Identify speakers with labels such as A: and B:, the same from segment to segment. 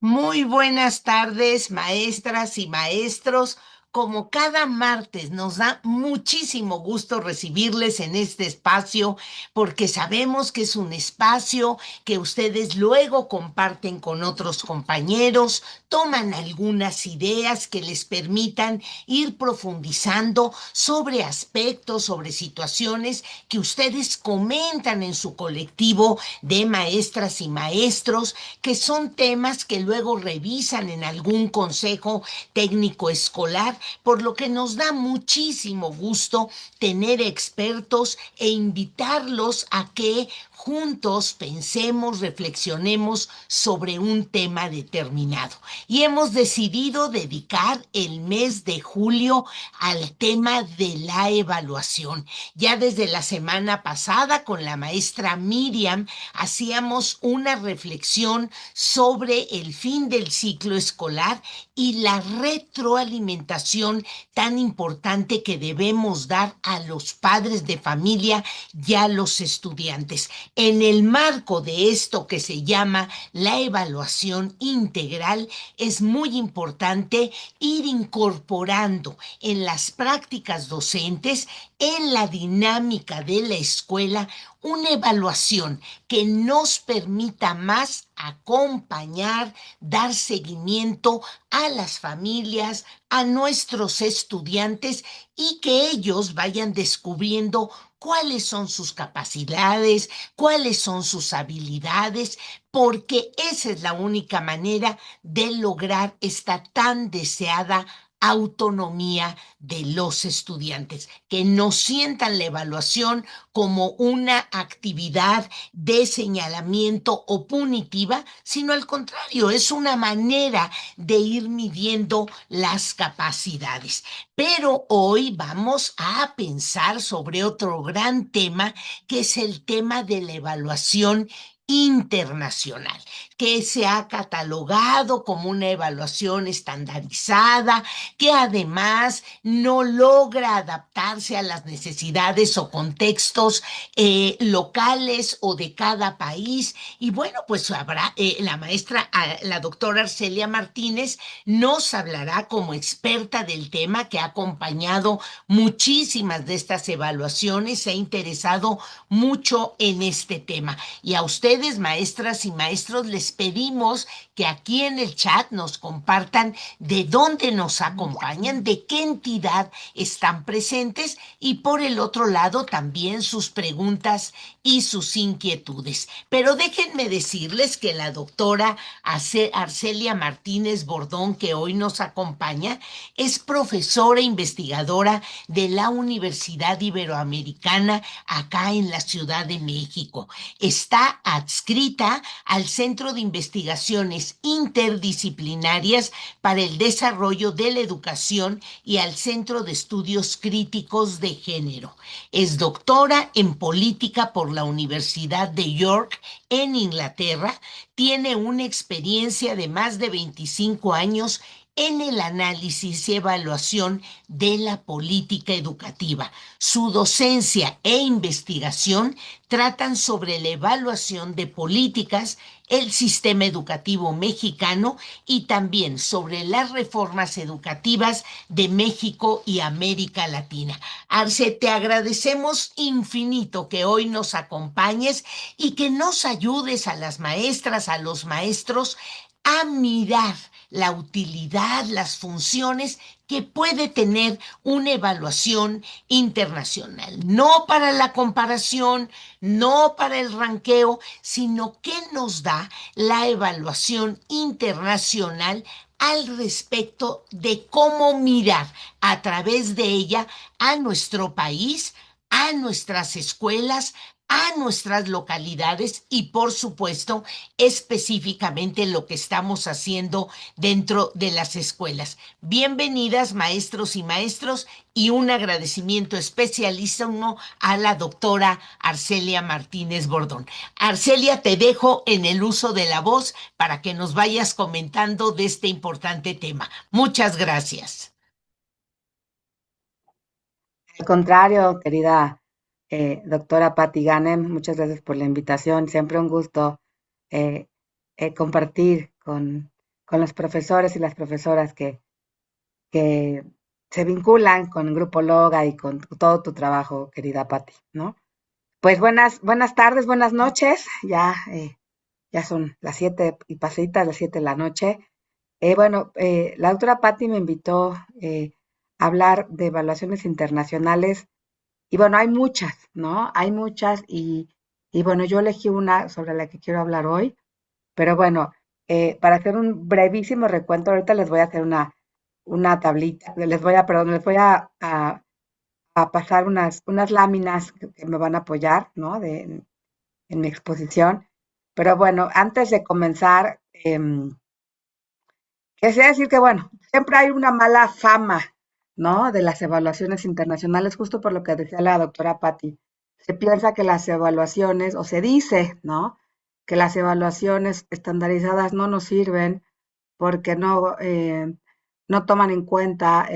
A: Muy buenas tardes, maestras y maestros. Como cada martes, nos da muchísimo gusto recibirles en este espacio porque sabemos que es un espacio que ustedes luego comparten con otros compañeros, toman algunas ideas que les permitan ir profundizando sobre aspectos, sobre situaciones que ustedes comentan en su colectivo de maestras y maestros, que son temas que luego revisan en algún consejo técnico escolar, por lo que nos da muchísimo gusto tener expertos e invitarlos a que juntos pensemos, reflexionemos sobre un tema determinado. Y hemos decidido dedicar el mes de julio al tema de la evaluación. Ya desde la semana pasada con la maestra Miriam hacíamos una reflexión sobre el fin del ciclo escolar y la retroalimentación tan importante que debemos dar a los padres de familia y a los estudiantes. En el marco de esto que se llama la evaluación integral, es muy importante ir incorporando en las prácticas docentes, en la dinámica de la escuela, una evaluación que nos permita más acompañar, dar seguimiento a las familias, a nuestros estudiantes y que ellos vayan descubriendo cuáles son sus capacidades, cuáles son sus habilidades, porque esa es la única manera de lograr esta tan deseada autonomía de los estudiantes, que no sientan la evaluación como una actividad de señalamiento o punitiva, sino al contrario, es una manera de ir midiendo las capacidades. Pero hoy vamos a pensar sobre otro gran tema, que es el tema de la evaluación internacional, que se ha catalogado como una evaluación estandarizada, que además no logra adaptarse a las necesidades o contextos locales o de cada país. Y bueno, pues habrá la maestra, la doctora Arcelia Martínez, nos hablará como experta del tema, que ha acompañado muchísimas de estas evaluaciones, se ha interesado mucho en este tema. Y a ustedes, maestras y maestros, les pedimos que aquí en el chat nos compartan de dónde nos acompañan, de qué entidad están presentes, y por el otro lado también sus preguntas y sus inquietudes. Pero déjenme decirles que la doctora Arcelia Martínez Bordón, que hoy nos acompaña, es profesora investigadora de la Universidad Iberoamericana acá en la Ciudad de México. Está adscrita al Centro de Investigaciones Interdisciplinarias para el Desarrollo de la Educación y al Centro de Estudios Críticos de Género. Es doctora en política por la Universidad de York en Inglaterra. Tiene una experiencia de más de 25 años en el análisis y evaluación de la política educativa. Su docencia e investigación tratan sobre la evaluación de políticas, el sistema educativo mexicano y también sobre las reformas educativas de México y América Latina. Arce, te agradecemos infinito que hoy nos acompañes y que nos ayudes a las maestras, a los maestros, a mirar la utilidad, las funciones que puede tener una evaluación internacional. No para la comparación, no para el ranqueo, sino que nos da la evaluación internacional al respecto de cómo mirar a través de ella a nuestro país, a nuestras escuelas, a nuestras localidades y, por supuesto, específicamente lo que estamos haciendo dentro de las escuelas. Bienvenidas, maestros y maestros, y un agradecimiento especialísimo a la doctora Arcelia Martínez Bordón. Arcelia, te dejo en el uso de la voz para que nos vayas comentando de este importante tema. Muchas gracias.
B: Al contrario, querida doctora Patti Ganem, muchas gracias por la invitación. Siempre un gusto eh, compartir con los profesores y las profesoras que se vinculan con el Grupo Loga y con todo tu trabajo, querida Patti, ¿no? Pues buenas tardes, buenas noches. Ya son las 7 y pasaditas las 7 de la noche. La doctora Patti me invitó a hablar de evaluaciones internacionales y bueno, hay muchas, ¿no? Hay muchas y bueno, yo elegí una sobre la que quiero hablar hoy, pero bueno, para hacer un brevísimo recuento, ahorita les voy a hacer una tablita, perdón, les voy a pasar unas láminas que me van a apoyar, ¿no? En mi exposición. Pero bueno, antes de comenzar, quisiera decir que, bueno, siempre hay una mala fama, ¿no? De las evaluaciones internacionales, justo por lo que decía la doctora Patti. Se piensa que las evaluaciones, o se dice, ¿no? Que las evaluaciones estandarizadas no nos sirven porque no toman en cuenta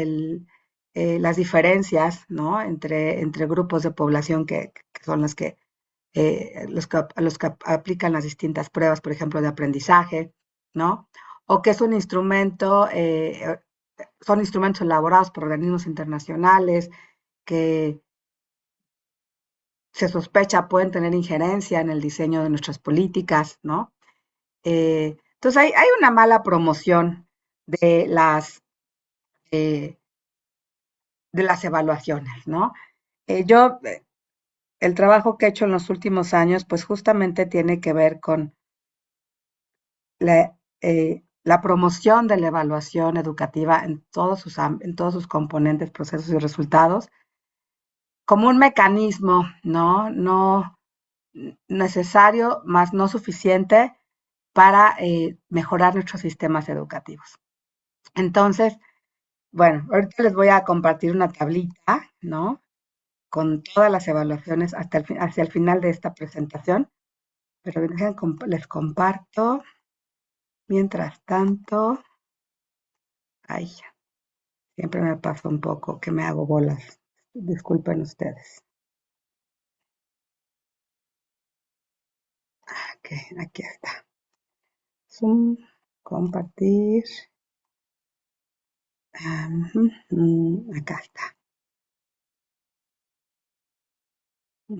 B: las diferencias, ¿no? Entre grupos de población que son a los que aplican las distintas pruebas, por ejemplo, de aprendizaje, ¿no? O que es un instrumento, son instrumentos elaborados por organismos internacionales que se sospecha pueden tener injerencia en el diseño de nuestras políticas, ¿no? Entonces hay una mala promoción de eh, de las evaluaciones, ¿no? Yo, el trabajo que he hecho en los últimos años, pues justamente tiene que ver con la promoción de la evaluación educativa en todos sus componentes, procesos y resultados, como un mecanismo, ¿no? No necesario, más no suficiente para mejorar nuestros sistemas educativos. Entonces, bueno, ahorita les voy a compartir una tablita, ¿no? Con todas las evaluaciones hacia el final de esta presentación, pero les comparto. Mientras tanto, ay, siempre me pasa un poco que me hago bolas. Disculpen ustedes. Ok, aquí está. Zoom, compartir. Acá está.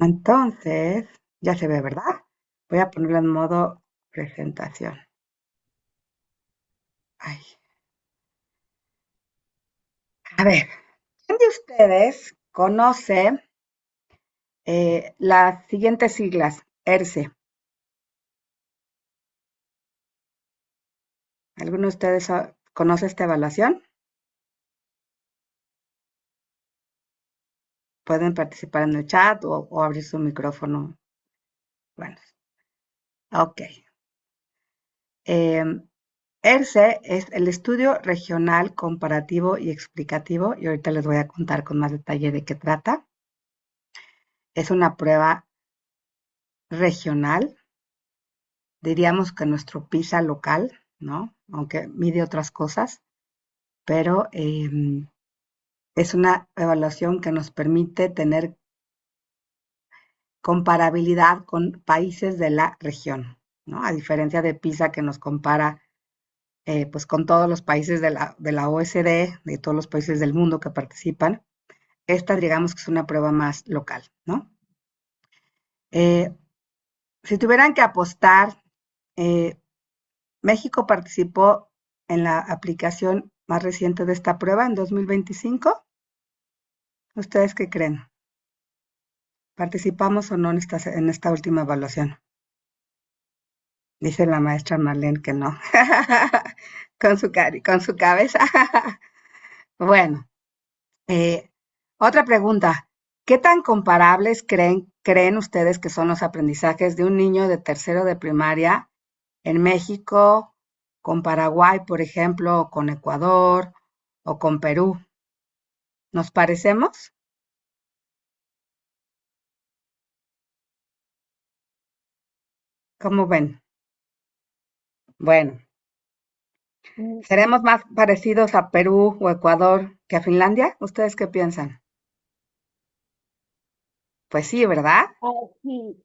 B: Entonces, ya se ve, ¿verdad? Voy a ponerlo en modo presentación. Ay. A ver, ¿quién de ustedes conoce las siguientes siglas? ERCE. ¿Alguno de ustedes conoce esta evaluación? Pueden participar en el chat o abrir su micrófono. Bueno, ok. ERCE es el estudio regional comparativo y explicativo, y ahorita les voy a contar con más detalle de qué trata. Es una prueba regional, diríamos que nuestro PISA local, ¿no? Aunque mide otras cosas, pero es una evaluación que nos permite tener comparabilidad con países de la región, ¿no? A diferencia de PISA que nos compara pues con todos los países de la OSD, de todos los países del mundo que participan. Esta digamos que es una prueba más local, ¿no? Eh, si tuvieran que apostar, eh, México participó en la aplicación más reciente de esta prueba en 2025. ¿Ustedes qué creen? ¿Participamos o no en esta última evaluación? Dice la maestra Marlene que no. Con su cabeza. Bueno, eh, otra pregunta. ¿Qué tan comparables creen ustedes que son los aprendizajes de un niño de tercero de primaria en México, con Paraguay, por ejemplo, o con Ecuador, o con Perú? ¿Nos parecemos? ¿Cómo ven? Bueno,
C: Mm,
B: ¿seremos más parecidos a Perú o Ecuador que a Finlandia? ¿Ustedes qué piensan? Pues sí, ¿verdad?
C: sí,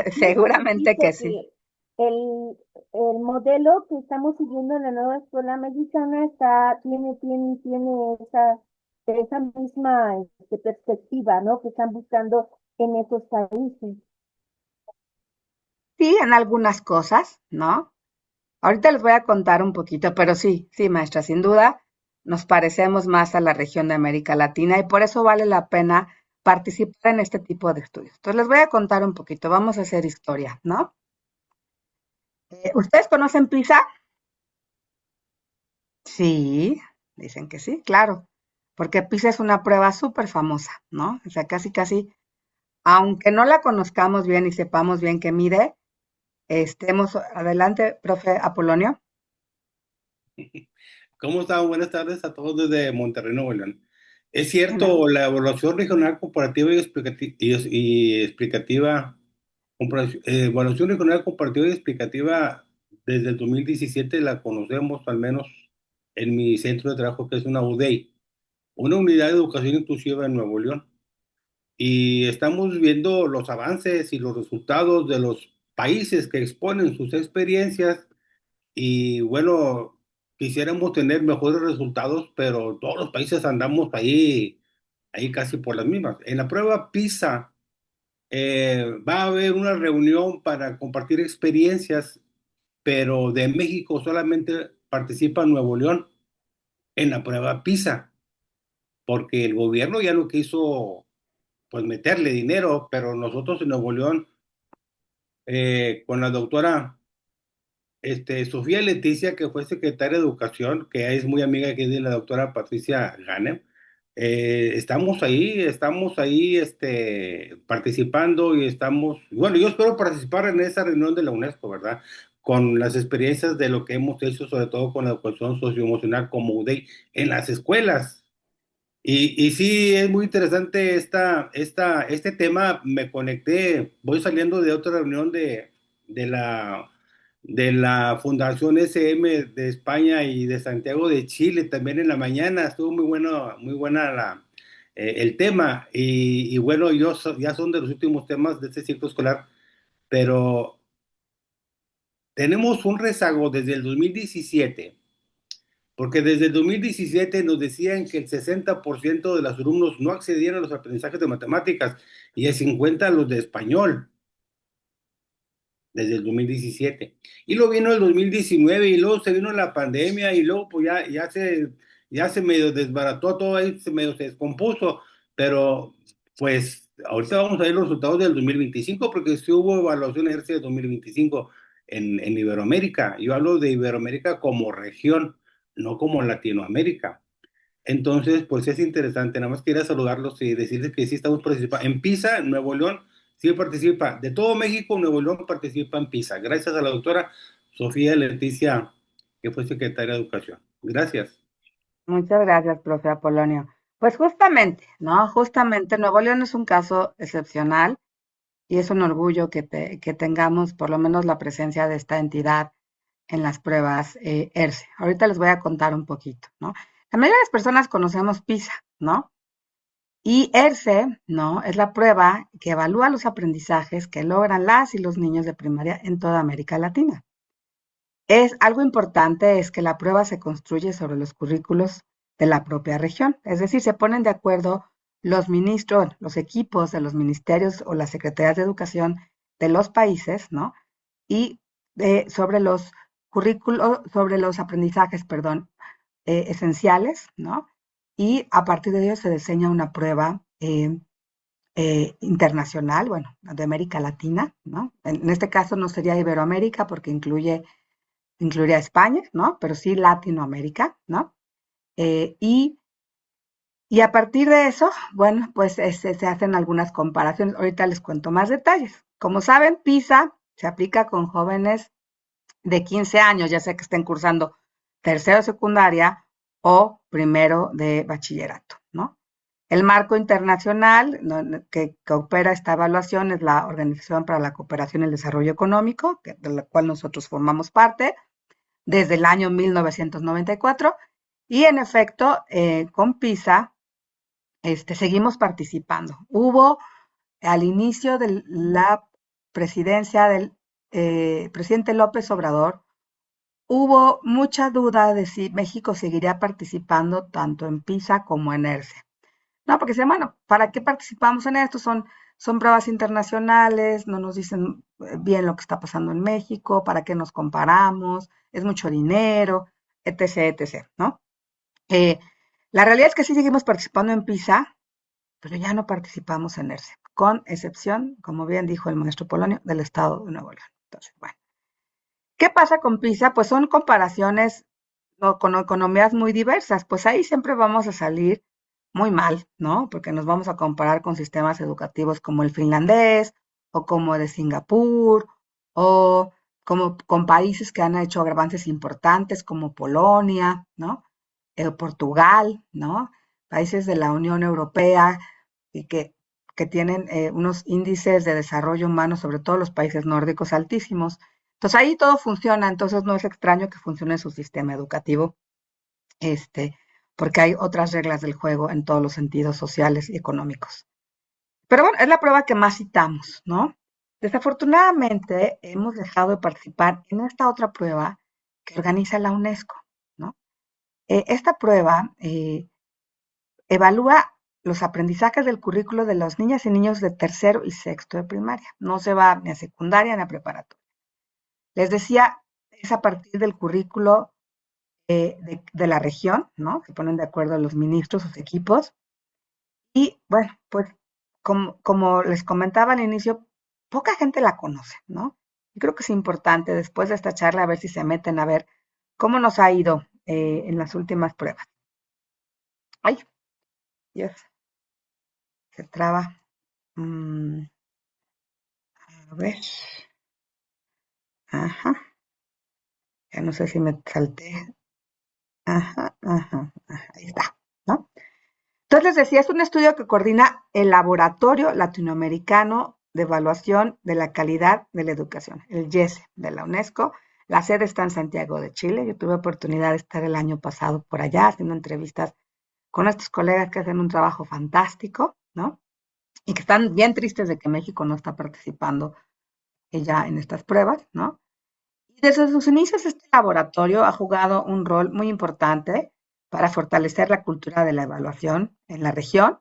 C: yo
B: Seguramente que
C: pienso
B: sí.
C: el, el modelo que estamos siguiendo en la nueva escuela mexicana tiene esa misma perspectiva, ¿no? Que están buscando en esos países.
B: Sí, en algunas cosas, ¿no? Ahorita les voy a contar un poquito, pero sí, sí, maestra, sin duda nos parecemos más a la región de América Latina y por eso vale la pena participar en este tipo de estudios. Entonces les voy a contar un poquito, vamos a hacer historia, ¿no? ¿Ustedes conocen PISA? Sí, dicen que sí, claro, porque PISA es una prueba súper famosa, ¿no? O sea, casi, casi, aunque no la conozcamos bien y sepamos bien qué mide, estemos adelante, profe Apolonio.
D: ¿Cómo están? Buenas tardes a todos desde Monterrey, Nuevo León. Es
B: Bueno,
D: cierto, la evaluación regional comparativa evaluación regional comparativa y explicativa desde el 2017 la conocemos al menos en mi centro de trabajo que es una UDEI, una unidad de educación inclusiva en Nuevo León. Y estamos viendo los avances y los resultados de los países que exponen sus experiencias y bueno, quisiéramos tener mejores resultados, pero todos los países andamos ahí casi por las mismas. En la prueba PISA va a haber una reunión para compartir experiencias, pero de México solamente participa Nuevo León en la prueba PISA, porque el gobierno ya no quiso pues meterle dinero, pero nosotros en Nuevo León, con la doctora Sofía Leticia, que fue secretaria de Educación, que es muy amiga aquí de la doctora Patricia Ganem, estamos ahí participando y bueno, yo espero participar en esa reunión de la UNESCO, ¿verdad? Con las experiencias de lo que hemos hecho, sobre todo con la educación socioemocional como UDEI en las escuelas. Y sí, es muy interesante este tema. Me conecté, voy saliendo de otra reunión de la, de la Fundación SM de España y de Santiago de Chile también en la mañana. Estuvo muy buena el tema. Y bueno, ya son de los últimos temas de este ciclo escolar, pero tenemos un rezago desde el 2017 porque desde el 2017 nos decían que el 60% de los alumnos no accedían a los aprendizajes de matemáticas y el 50% a los de español, desde el 2017. Y luego vino el 2019 y luego se vino la pandemia y luego pues ya se medio desbarató todo ahí, se descompuso, pero pues ahorita vamos a ver los resultados del 2025 porque sí hubo evaluación ejercicio de 2025 en Iberoamérica. Yo hablo de Iberoamérica como región, no como Latinoamérica. Entonces, pues es interesante. Nada más quería saludarlos y decirles que sí estamos participando. En PISA, Nuevo León, sí participa. De todo México, Nuevo León participa en PISA. Gracias a la doctora Sofía Leticia, que fue secretaria de Educación. Gracias.
B: muchas gracias, profe Apolonio. Pues justamente, ¿no? Justamente Nuevo León es un caso excepcional y es un orgullo que tengamos por lo menos la presencia de esta entidad en las pruebas ERCE. Ahorita les voy a contar un poquito, ¿no? La mayoría de las personas conocemos PISA, ¿no? Y ERCE, ¿no? Es la prueba que evalúa los aprendizajes que logran las y los niños de primaria en toda América Latina. Es algo importante es que la prueba se construye sobre los currículos de la propia región, es decir, se ponen de acuerdo los ministros, los equipos de los ministerios o las secretarías de educación de los países, ¿no? Y sobre los currículos, sobre los aprendizajes, perdón, esenciales, ¿no? Y a partir de ello se diseña una prueba internacional, bueno, de América Latina, ¿no? En este caso no sería Iberoamérica porque incluiría España, ¿no? Pero sí Latinoamérica, ¿no? Eh, y, y a partir de eso, bueno, pues se hacen algunas comparaciones. Ahorita les cuento más detalles. Como saben, PISA se aplica con jóvenes de 15 años, ya sea que estén cursando tercero de secundaria o primero de bachillerato, ¿no? El marco internacional que opera esta evaluación es la Organización para la Cooperación y el Desarrollo Económico, de la cual nosotros formamos parte desde el año 1994 y en efecto con PISA seguimos participando. Hubo al inicio de la presidencia del presidente López Obrador, hubo mucha duda de si México seguiría participando tanto en PISA como en ERCE. No, porque decían, bueno, ¿para qué participamos en esto? Son pruebas internacionales, no nos dicen bien lo que está pasando en México, ¿para qué nos comparamos? Es mucho dinero, etc., etc., ¿no? Eh, la realidad es que sí seguimos participando en PISA, pero ya no participamos en ERCE, con excepción, como bien dijo el maestro Polonio, del estado de Nuevo León. Entonces, bueno, ¿qué pasa con PISA? Pues son comparaciones con economías muy diversas, pues ahí siempre vamos a salir muy mal, ¿no? Porque nos vamos a comparar con sistemas educativos como el finlandés o como el de Singapur o como con países que han hecho avances importantes como Polonia, ¿no? Portugal, ¿no? Países de la Unión Europea y que tienen unos índices de desarrollo humano, sobre todo los países nórdicos, altísimos. Entonces ahí todo funciona, entonces no es extraño que funcione su sistema educativo, este, porque hay otras reglas del juego en todos los sentidos sociales y económicos. Pero bueno, es la prueba que más citamos, ¿no? Desafortunadamente hemos dejado de participar en esta otra prueba que organiza la UNESCO, ¿no? Esta prueba evalúa los aprendizajes del currículo de las niñas y niños de tercero y sexto de primaria. No se va ni a secundaria ni a preparatoria. Les decía, es a partir del currículo de la región, ¿no? Se ponen de acuerdo los ministros, sus equipos. Y bueno, pues como les comentaba al inicio, poca gente la conoce, ¿no? Y creo que es importante después de esta charla a ver si se meten a ver cómo nos ha ido en las últimas pruebas. Ay, Dios, se traba. A ver, ajá, ya no sé si me salté. Ajá, ajá, ajá, ahí está, ¿no? Entonces les decía, es un estudio que coordina el Laboratorio Latinoamericano de Evaluación de la Calidad de la Educación, el YESE de la UNESCO. La sede está en Santiago de Chile. Yo tuve oportunidad de estar el año pasado por allá haciendo entrevistas con estos colegas que hacen un trabajo fantástico, ¿no? Y que están bien tristes de que México no está participando ya en estas pruebas, ¿no? Y desde sus inicios este laboratorio ha jugado un rol muy importante para fortalecer la cultura de la evaluación en la región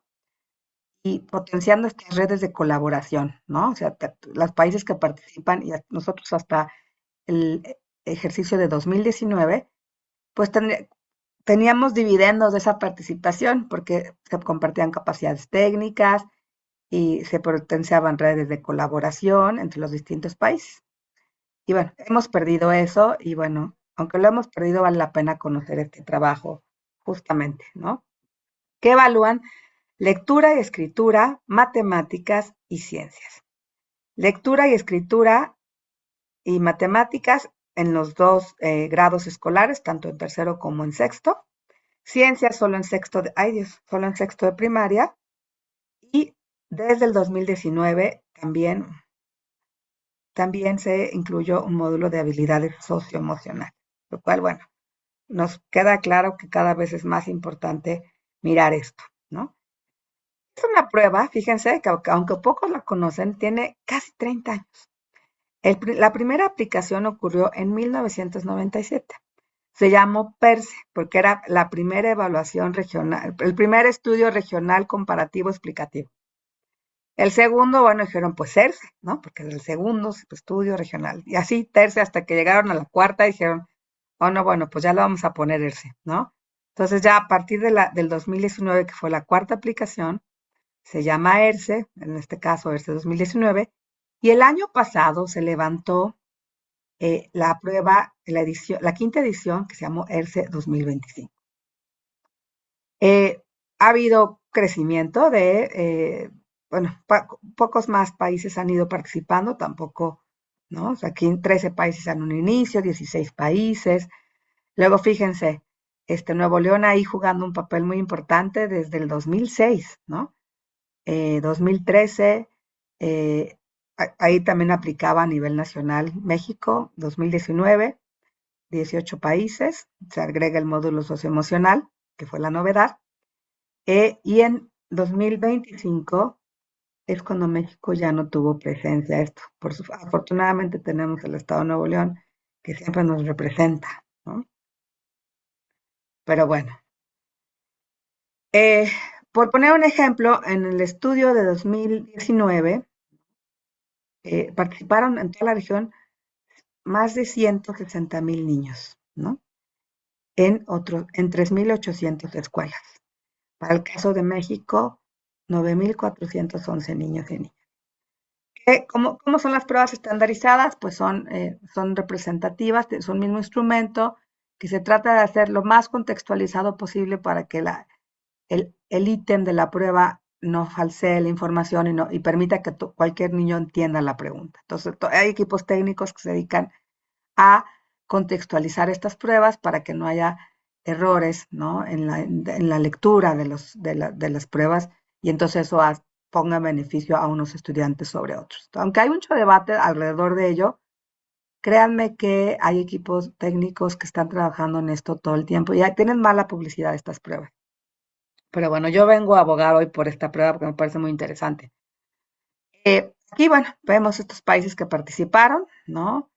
B: y potenciando estas redes de colaboración, ¿no? O sea, los países que participan y nosotros hasta el ejercicio de 2019, pues teníamos dividendos de esa participación porque se compartían capacidades técnicas y se potenciaban redes de colaboración entre los distintos países. Y bueno, hemos perdido eso y bueno, aunque lo hemos perdido, vale la pena conocer este trabajo justamente, ¿no? Que evalúan lectura y escritura, matemáticas y ciencias. Lectura y escritura y matemáticas en los dos grados escolares, tanto en tercero como en sexto. Ciencias solo en sexto solo en sexto de primaria. Y desde el 2019 también se incluyó un módulo de habilidades socioemocionales, lo cual, bueno, nos queda claro que cada vez es más importante mirar esto, ¿no? Es una prueba, fíjense, que aunque pocos la conocen, tiene casi 30 años. La primera aplicación ocurrió en 1997. Se llamó PERCE, porque era la primera evaluación regional, el primer estudio regional comparativo explicativo. El segundo, bueno, dijeron pues ERCE, ¿no? Porque es el segundo estudio regional. Y así terce hasta que llegaron a la cuarta y dijeron, oh no, bueno, pues ya lo vamos a poner ERCE, ¿no? Entonces ya a partir del 2019, que fue la cuarta aplicación, se llama ERCE, en este caso ERCE 2019, y el año pasado se levantó la prueba, la quinta edición, que se llamó ERCE 2025. Ha habido crecimiento bueno, pocos más países han ido participando, tampoco, ¿no? O sea, aquí 13 países en un inicio, 16 países. Luego, fíjense, Nuevo León ahí jugando un papel muy importante desde el 2006, ¿no? 2013, ahí también aplicaba a nivel nacional México, 2019, 18 países, se agrega el módulo socioemocional, que fue la novedad, y en 2025 es cuando México ya no tuvo presencia esto. Afortunadamente tenemos el Estado de Nuevo León que siempre nos representa, ¿no? Pero bueno, eh, por poner un ejemplo, en el estudio de 2019 participaron en toda la región más de 160,000 niños, ¿no? En 3,800 escuelas. Para el caso de México, 9,411 niños y niñas. ¿Cómo son las pruebas estandarizadas? Pues son representativas, son un mismo instrumento, que se trata de hacer lo más contextualizado posible para que el ítem de la prueba no falsee la información y permita que cualquier niño entienda la pregunta. Entonces, hay equipos técnicos que se dedican a contextualizar estas pruebas para que no haya errores, ¿no? en la lectura de las pruebas, y entonces eso ponga beneficio a unos estudiantes sobre otros. Aunque hay mucho debate alrededor de ello, créanme que hay equipos técnicos que están trabajando en esto todo el tiempo y tienen mala publicidad estas pruebas. Pero bueno, yo vengo a abogar hoy por esta prueba porque me parece muy interesante. Aquí, bueno, vemos estos países que participaron, ¿no?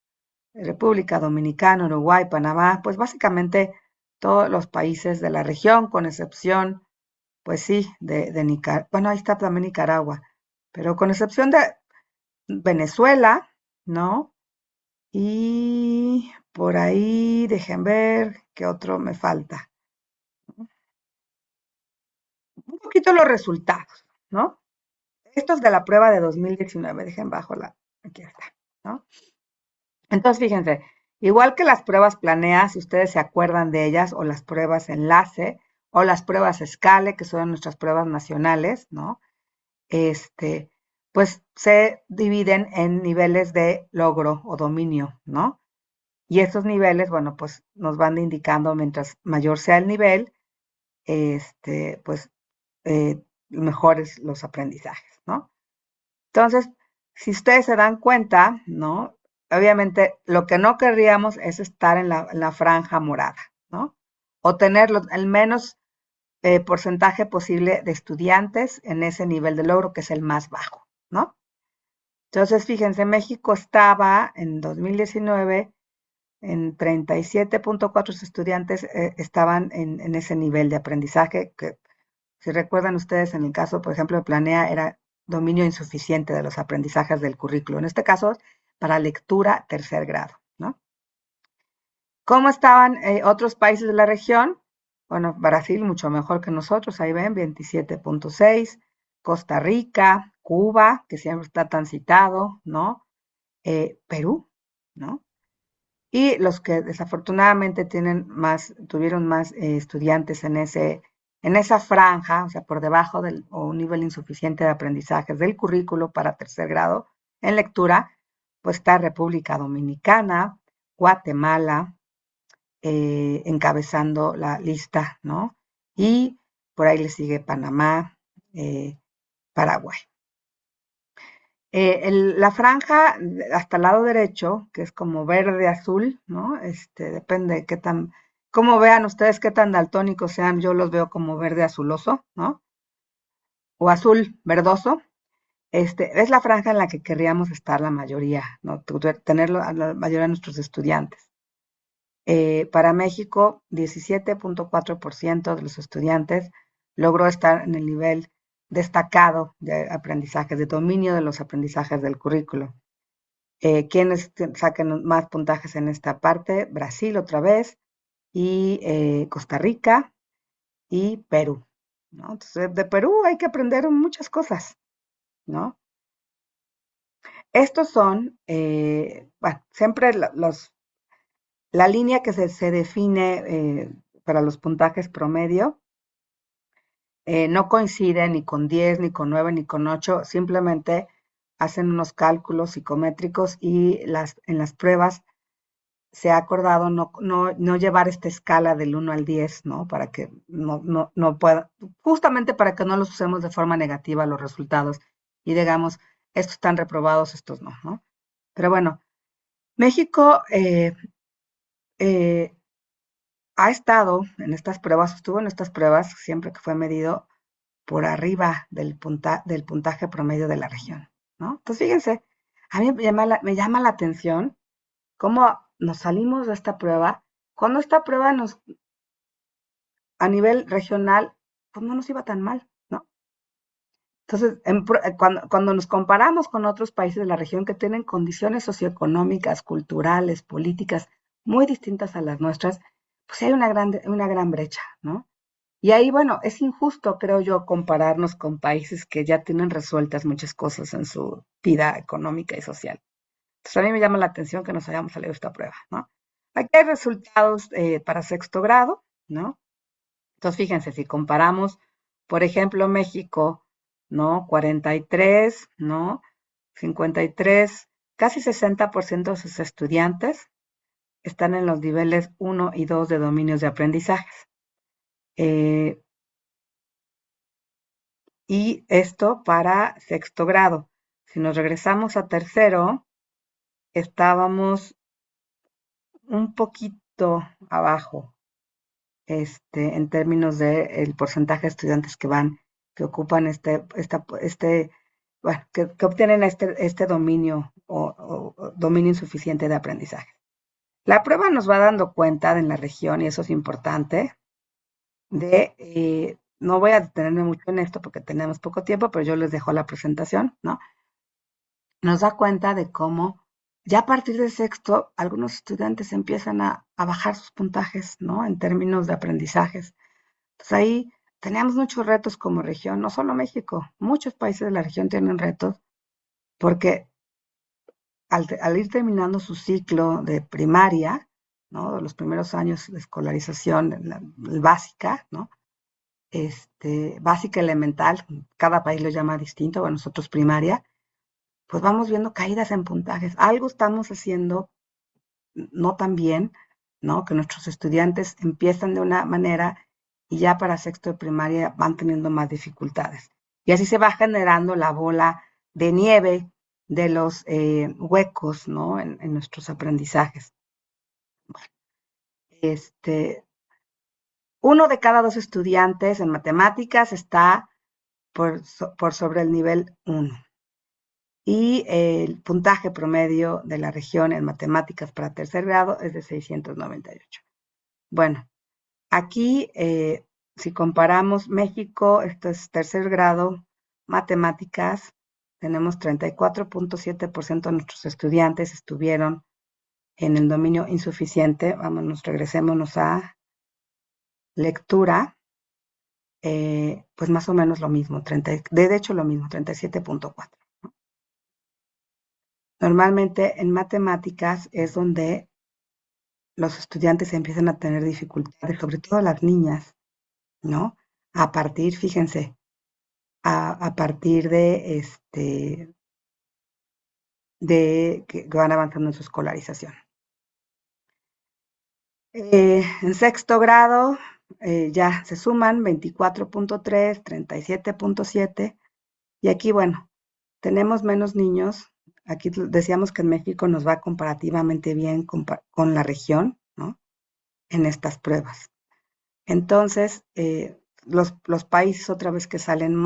B: República Dominicana, Uruguay, Panamá, pues básicamente todos los países de la región, con excepción, pues sí, de Nicaragua. Bueno, ahí está también Nicaragua, pero con excepción de Venezuela, ¿no? Y por ahí, dejen ver qué otro me falta. Un poquito los resultados, ¿no? Estos de la prueba de 2019, dejen bajo aquí está, ¿no? Entonces, fíjense, igual que las pruebas planeas, si ustedes se acuerdan de ellas, o las pruebas enlace, o las pruebas escale, que son nuestras pruebas nacionales, ¿no? Este, pues se dividen en niveles de logro o dominio, ¿no? Y estos niveles, bueno, pues nos van indicando mientras mayor sea el nivel, pues mejores los aprendizajes, ¿no? Entonces, si ustedes se dan cuenta, ¿no? Obviamente, lo que no querríamos es estar en la franja morada, ¿no? O tener el menos porcentaje posible de estudiantes en ese nivel de logro, que es el más bajo, ¿no? Entonces, fíjense, México estaba en 2019 en 37,4 estudiantes estaban en ese nivel de aprendizaje, que si recuerdan ustedes, en el caso, por ejemplo, de Planea, era dominio insuficiente de los aprendizajes del currículo. En este caso, para lectura tercer grado, ¿no? ¿Cómo estaban otros países de la región? Bueno, Brasil mucho mejor que nosotros, ahí ven, 27,6. Costa Rica, Cuba, que siempre está tan citado, ¿no? Perú, ¿no? Y los que desafortunadamente tuvieron más estudiantes en esa franja, o sea, por debajo o un nivel insuficiente de aprendizajes del currículo para tercer grado en lectura, pues está República Dominicana, Guatemala, encabezando la lista, ¿no? Y por ahí le sigue Panamá, Paraguay. La franja hasta el lado derecho, que es como verde azul, ¿no? Depende de cómo vean ustedes qué tan daltónicos sean, yo los veo como verde azuloso, ¿no? O azul verdoso. Es la franja en la que querríamos estar la mayoría, ¿no? Tenerlo a la mayoría de nuestros estudiantes. Para México, 17,4% de los estudiantes logró estar en el nivel destacado de aprendizajes, de dominio de los aprendizajes del currículo. ¿Quiénes saquen más puntajes en esta parte? Brasil otra vez, y Costa Rica y Perú, ¿no? Entonces, de Perú hay que aprender muchas cosas, ¿no? Estos son, bueno, siempre la línea que se define para los puntajes promedio no coincide ni con 10, ni con 9, ni con 8, simplemente hacen unos cálculos psicométricos y en las pruebas se ha acordado no llevar esta escala del 1 al 10, ¿no? Para que no pueda, justamente para que no los usemos de forma negativa los resultados y digamos, estos están reprobados, estos no, ¿no? Pero bueno, México ha estado en estas pruebas, estuvo en estas pruebas siempre que fue medido por arriba del puntaje promedio de la región, ¿no? Entonces, fíjense, a mí me llama la atención cómo nos salimos de esta prueba, cuando esta prueba a nivel regional, pues no nos iba tan mal, ¿no? Entonces, cuando nos comparamos con otros países de la región que tienen condiciones socioeconómicas, culturales, políticas muy distintas a las nuestras, pues hay una gran brecha, ¿no? Y ahí, bueno, es injusto, creo yo, compararnos con países que ya tienen resueltas muchas cosas en su vida económica y social. Entonces, a mí me llama la atención que nos hayamos salido de esta prueba, ¿no? Aquí hay resultados para sexto grado, ¿no? Entonces, fíjense, si comparamos, por ejemplo, México, ¿no? 43, ¿no? 53, casi 60% de sus estudiantes están en los niveles 1 y 2 de dominios de aprendizajes. Y esto para sexto grado. Si nos regresamos a tercero, estábamos un poquito abajo, en términos de el porcentaje de estudiantes que ocupan bueno, que obtienen este dominio o dominio insuficiente de aprendizaje. La prueba nos va dando cuenta en la región, y eso es importante, no voy a detenerme mucho en esto porque tenemos poco tiempo, pero yo les dejo la presentación, ¿no? Nos da cuenta de cómo ya a partir de sexto, algunos estudiantes empiezan a bajar sus puntajes, ¿no? En términos de aprendizajes. Entonces ahí teníamos muchos retos como región, no solo México, muchos países de la región tienen retos porque al ir terminando su ciclo de primaria, ¿no? Los primeros años de escolarización, básica, ¿no? Básica elemental, cada país lo llama distinto, bueno, nosotros primaria, pues vamos viendo caídas en puntajes. Algo estamos haciendo no tan bien, ¿no? Que nuestros estudiantes empiezan de una manera y ya para sexto de primaria van teniendo más dificultades. Y así se va generando la bola de nieve de los huecos, ¿no? En nuestros aprendizajes. Bueno, uno de cada dos estudiantes en matemáticas está por sobre el nivel 1. Y el puntaje promedio de la región en matemáticas para tercer grado es de 698. Bueno, aquí, si comparamos México, esto es tercer grado, matemáticas, tenemos 34.7% de nuestros estudiantes estuvieron en el dominio insuficiente. Regresémonos a lectura, pues más o menos lo mismo, de hecho lo mismo, 37.4. Normalmente en matemáticas es donde los estudiantes empiezan a tener dificultades, sobre todo las niñas, ¿no? A partir, fíjense, a partir de que van avanzando en su escolarización. En sexto grado ya se suman 24.3, 37.7, y aquí, bueno, tenemos menos niños. Aquí decíamos que en México nos va comparativamente bien con la región, ¿no? En estas pruebas. Entonces, los países otra vez que salen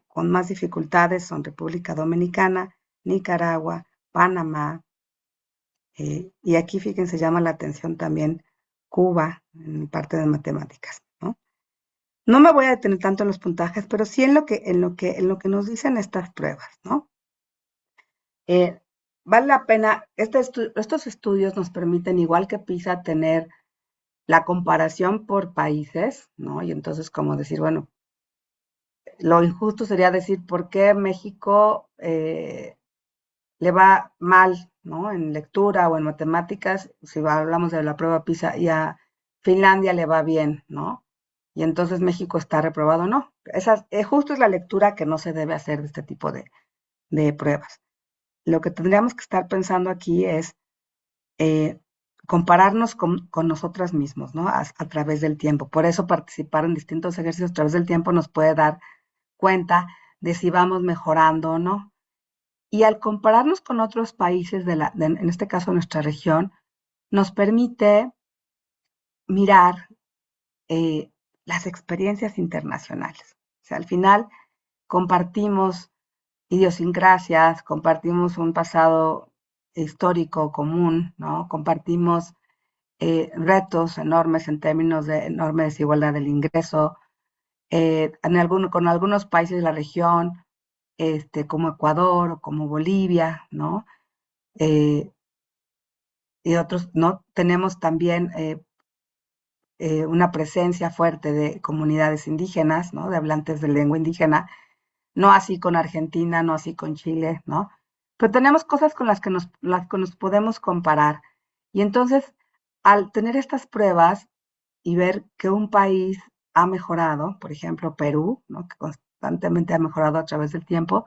B: con más dificultades son República Dominicana, Nicaragua, Panamá, y aquí fíjense, llama la atención también Cuba en parte de matemáticas, ¿no? No me voy a detener tanto en los puntajes, pero sí en lo que nos dicen estas pruebas, ¿no? Vale la pena, estos estudios nos permiten, igual que PISA, tener la comparación por países, ¿no? Y entonces como decir, bueno, lo injusto sería decir por qué México le va mal, ¿no? En lectura o en matemáticas, si hablamos de la prueba PISA, y a Finlandia le va bien, ¿no? Y entonces México está reprobado, no. Justo es la lectura que no se debe hacer de este tipo de pruebas. Lo que tendríamos que estar pensando aquí es compararnos con nosotras mismos, ¿no? A través del tiempo. Por eso participar en distintos ejercicios a través del tiempo nos puede dar cuenta de si vamos mejorando o no. Y al compararnos con otros países, en este caso nuestra región, nos permite mirar las experiencias internacionales. O sea, al final compartimos idiosincrasias, compartimos un pasado histórico común, ¿no? Compartimos retos enormes en términos de enorme desigualdad del ingreso, con algunos países de la región, como Ecuador o como Bolivia, ¿no? Eh, y otros, ¿no? Tenemos también una presencia fuerte de comunidades indígenas, ¿no? De hablantes de lengua indígena, no así con Argentina, no así con Chile, ¿no? Pero tenemos cosas con las que nos podemos comparar. Y entonces, al tener estas pruebas y ver que un país ha mejorado, por ejemplo, Perú, ¿no? Que constantemente ha mejorado a través del tiempo,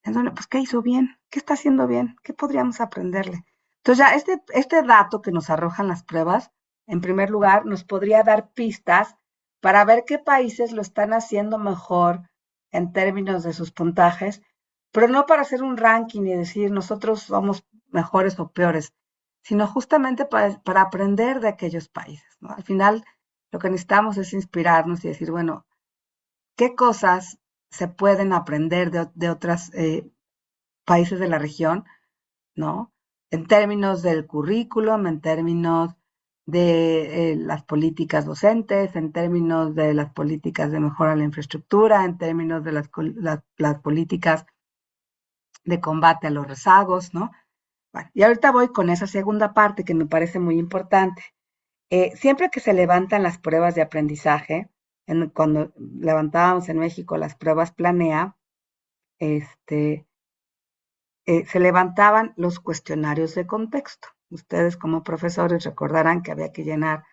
B: entonces, pues, ¿qué hizo bien? ¿Qué está haciendo bien? ¿Qué podríamos aprenderle? Entonces, ya este dato que nos arrojan las pruebas, en primer lugar, nos podría dar pistas para ver qué países lo están haciendo mejor en términos de sus puntajes, pero no para hacer un ranking y decir nosotros somos mejores o peores, sino justamente para aprender de aquellos países, ¿no? Al final, lo que necesitamos es inspirarnos y decir, bueno, ¿qué cosas se pueden aprender de otros países de la región, ¿no? En términos del currículum, en términos de las políticas docentes, en términos de las políticas de mejora de la infraestructura, en términos de las políticas de combate a los rezagos, ¿no? Bueno, y ahorita voy con esa segunda parte que me parece muy importante. Siempre que se levantan las pruebas de aprendizaje, cuando levantábamos en México las pruebas Planea, se levantaban los cuestionarios de contexto. Ustedes como profesores recordarán que había que llenar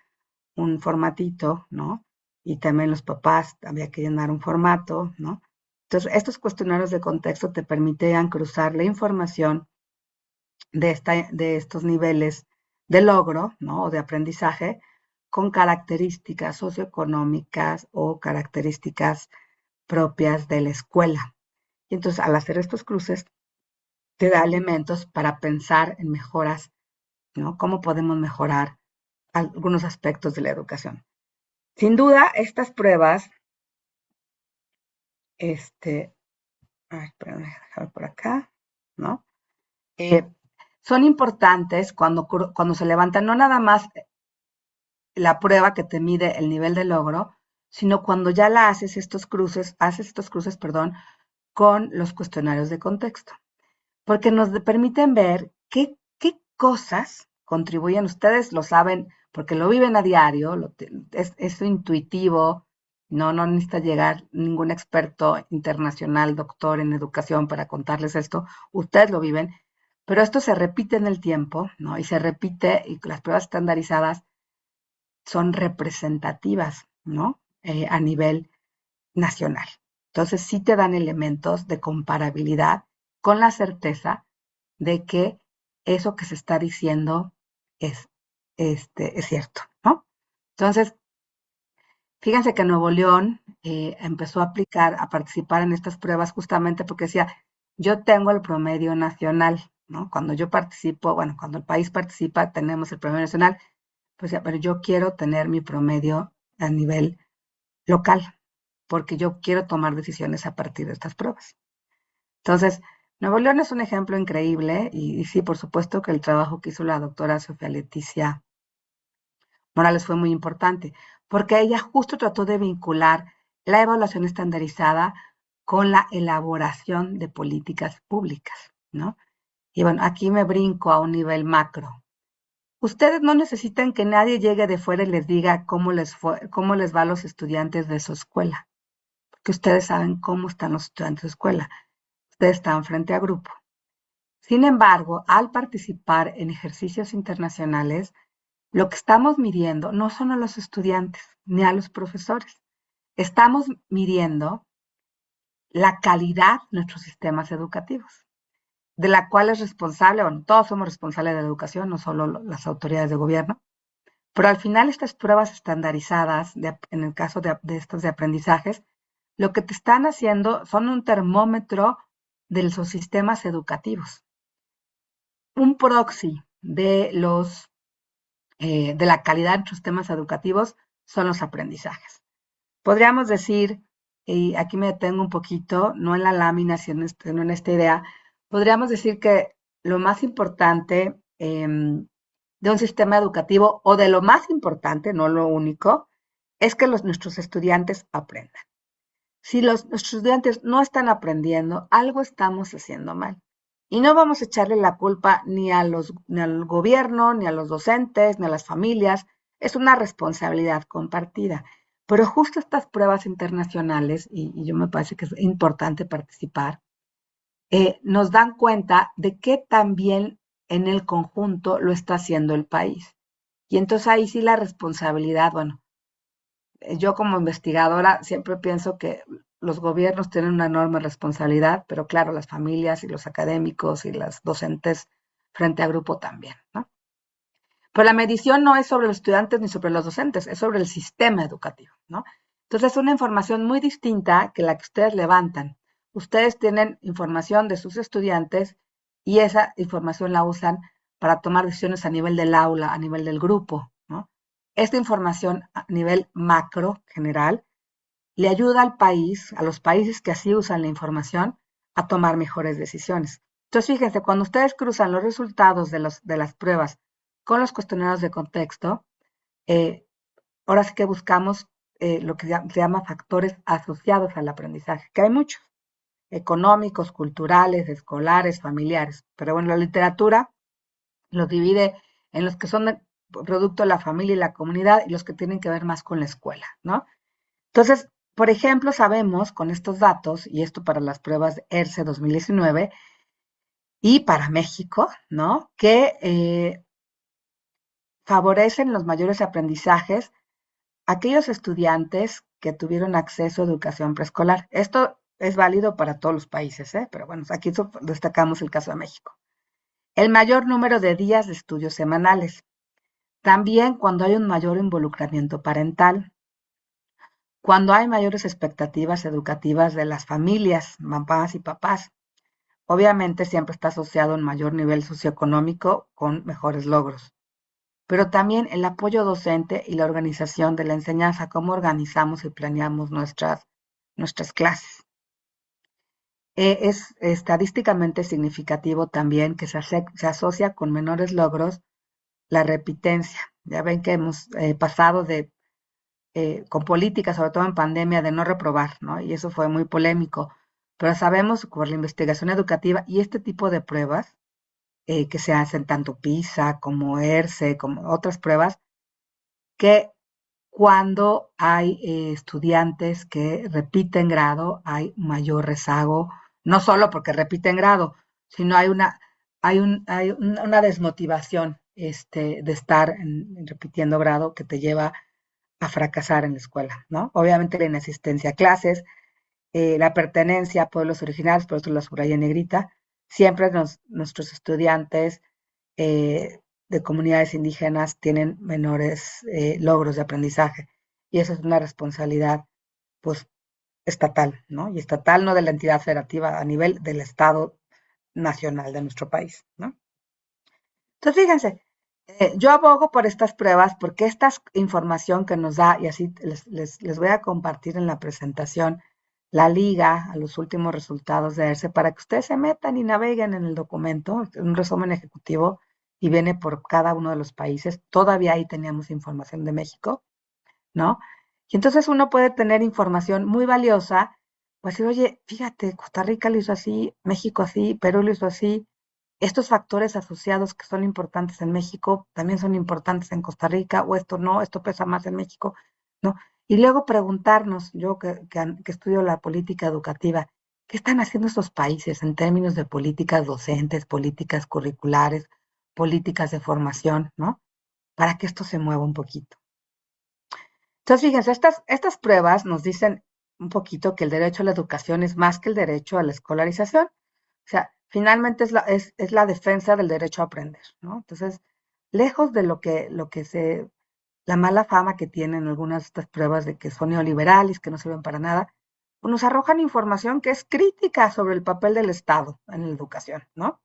B: un formatito, ¿no? Y también los papás había que llenar un formato, ¿no? Entonces, estos cuestionarios de contexto te permitían cruzar la información de estos niveles de logro, ¿no? O de aprendizaje con características socioeconómicas o características propias de la escuela. Y entonces, al hacer estos cruces, te da elementos para pensar en mejoras, ¿no? ¿Cómo podemos mejorar algunos aspectos de la educación? Sin duda, estas pruebas, perdón, déjame por acá, ¿no? Eh, son importantes cuando se levanta no nada más la prueba que te mide el nivel de logro, sino cuando ya haces estos cruces, perdón, con los cuestionarios de contexto, porque nos permiten ver qué cosas contribuyen, ustedes lo saben, porque lo viven a diario, es intuitivo, no necesita llegar ningún experto internacional, doctor en educación para contarles esto, ustedes lo viven, pero esto se repite en el tiempo, ¿no? Y se repite, y las pruebas estandarizadas son representativas, ¿no? A nivel nacional. Entonces sí te dan elementos de comparabilidad con la certeza de que eso que se está diciendo es, es cierto, ¿no? Entonces, fíjense que Nuevo León empezó a participar en estas pruebas justamente porque decía, yo tengo el promedio nacional, ¿no? Cuando yo participo, bueno, cuando el país participa, tenemos el promedio nacional, pues ya, pero yo quiero tener mi promedio a nivel local, porque yo quiero tomar decisiones a partir de estas pruebas. Entonces, Nuevo León es un ejemplo increíble y sí, por supuesto que el trabajo que hizo la doctora Sofía Leticia Morales fue muy importante, porque ella justo trató de vincular la evaluación estandarizada con la elaboración de políticas públicas, ¿no? Y bueno, aquí me brinco a un nivel macro. Ustedes no necesitan que nadie llegue de fuera y les diga cómo les va a los estudiantes de su escuela, porque ustedes saben cómo están los estudiantes de su escuela. Ustedes están frente a grupo. Sin embargo, al participar en ejercicios internacionales, lo que estamos midiendo no son a los estudiantes ni a los profesores. Estamos midiendo la calidad de nuestros sistemas educativos, de la cual es responsable, bueno, todos somos responsables de la educación, no solo las autoridades de gobierno, pero al final estas pruebas estandarizadas, en el caso de estos de aprendizajes, lo que te están haciendo son un termómetro de los sistemas educativos. Un proxy de la calidad de nuestros sistemas educativos son los aprendizajes. Podríamos decir y aquí me detengo un poquito, no en la lámina, sino en esta idea, podríamos decir que lo más importante de un sistema educativo, o de lo más importante, no lo único, es que nuestros estudiantes aprendan. Si nuestros estudiantes no están aprendiendo, algo estamos haciendo mal. Y no vamos a echarle la culpa ni al gobierno, ni a los docentes, ni a las familias. Es una responsabilidad compartida. Pero justo estas pruebas internacionales, y yo me parece que es importante participar, nos dan cuenta de qué también en el conjunto lo está haciendo el país. Y entonces ahí sí la responsabilidad, bueno, yo como investigadora siempre pienso que los gobiernos tienen una enorme responsabilidad, pero claro, las familias y los académicos y las docentes frente a grupo también, ¿no? Pero la medición no es sobre los estudiantes ni sobre los docentes, es sobre el sistema educativo, ¿no? Entonces es una información muy distinta que la que ustedes levantan. Ustedes tienen información de sus estudiantes y esa información la usan para tomar decisiones a nivel del aula, a nivel del grupo, ¿no? Esta información a nivel macro, general, le ayuda al país, a los países que así usan la información, a tomar mejores decisiones. Entonces, fíjense, cuando ustedes cruzan los resultados de las pruebas con los cuestionarios de contexto, eh, ahora sí que buscamos lo que se llama factores asociados al aprendizaje, que hay muchos, económicos, culturales, escolares, familiares. Pero bueno, la literatura los divide en los que son producto de la familia y la comunidad y los que tienen que ver más con la escuela, ¿no? Entonces, por ejemplo, sabemos con estos datos, y esto para las pruebas de ERCE 2019 y para México, ¿no? Que favorecen los mayores aprendizajes aquellos estudiantes que tuvieron acceso a educación preescolar. Esto es válido para todos los países, ¿eh? Pero bueno, aquí destacamos el caso de México. El mayor número de días de estudios semanales. También cuando hay un mayor involucramiento parental. Cuando hay mayores expectativas educativas de las familias, mamás y papás. Obviamente siempre está asociado a un mayor nivel socioeconómico con mejores logros. Pero también el apoyo docente y la organización de la enseñanza, cómo organizamos y planeamos nuestras clases. Es estadísticamente significativo también que se asocia con menores logros la repitencia. Ya ven que hemos pasado con políticas, sobre todo en pandemia, de no reprobar, ¿no? Y eso fue muy polémico. Pero sabemos por la investigación educativa y este tipo de pruebas que se hacen tanto PISA como ERCE, como otras pruebas, que cuando hay estudiantes que repiten grado, hay mayor rezago, no solo porque repiten grado, sino hay una desmotivación de estar repitiendo grado que te lleva a fracasar en la escuela, ¿no? Obviamente la inasistencia a clases, la pertenencia a pueblos originarios, por eso lo subrayé en negrita, siempre nuestros estudiantes de comunidades indígenas tienen menores logros de aprendizaje y eso es una responsabilidad pues estatal, ¿no? Y estatal no de la entidad federativa, a nivel del Estado nacional de nuestro país, ¿no? Entonces, fíjense, yo abogo por estas pruebas porque esta información que nos da, y así les voy a compartir en la presentación la liga a los últimos resultados de ERCE para que ustedes se metan y naveguen en el documento, un resumen ejecutivo y viene por cada uno de los países. Todavía ahí teníamos información de México, ¿no? Y entonces uno puede tener información muy valiosa, pues decir, oye, fíjate, Costa Rica lo hizo así, México así, Perú lo hizo así, estos factores asociados que son importantes en México también son importantes en Costa Rica, o esto no, esto pesa más en México, ¿no? Y luego preguntarnos, yo que estudio la política educativa, ¿qué están haciendo estos países en términos de políticas docentes, políticas curriculares, políticas de formación, ¿no? Para que esto se mueva un poquito. Entonces, fíjense, estas pruebas nos dicen un poquito que el derecho a la educación es más que el derecho a la escolarización. O sea, finalmente es la defensa del derecho a aprender, ¿no? Entonces, lejos de la mala fama que tienen algunas de estas pruebas de que son neoliberales, que no sirven para nada, pues nos arrojan información que es crítica sobre el papel del Estado en la educación, ¿no?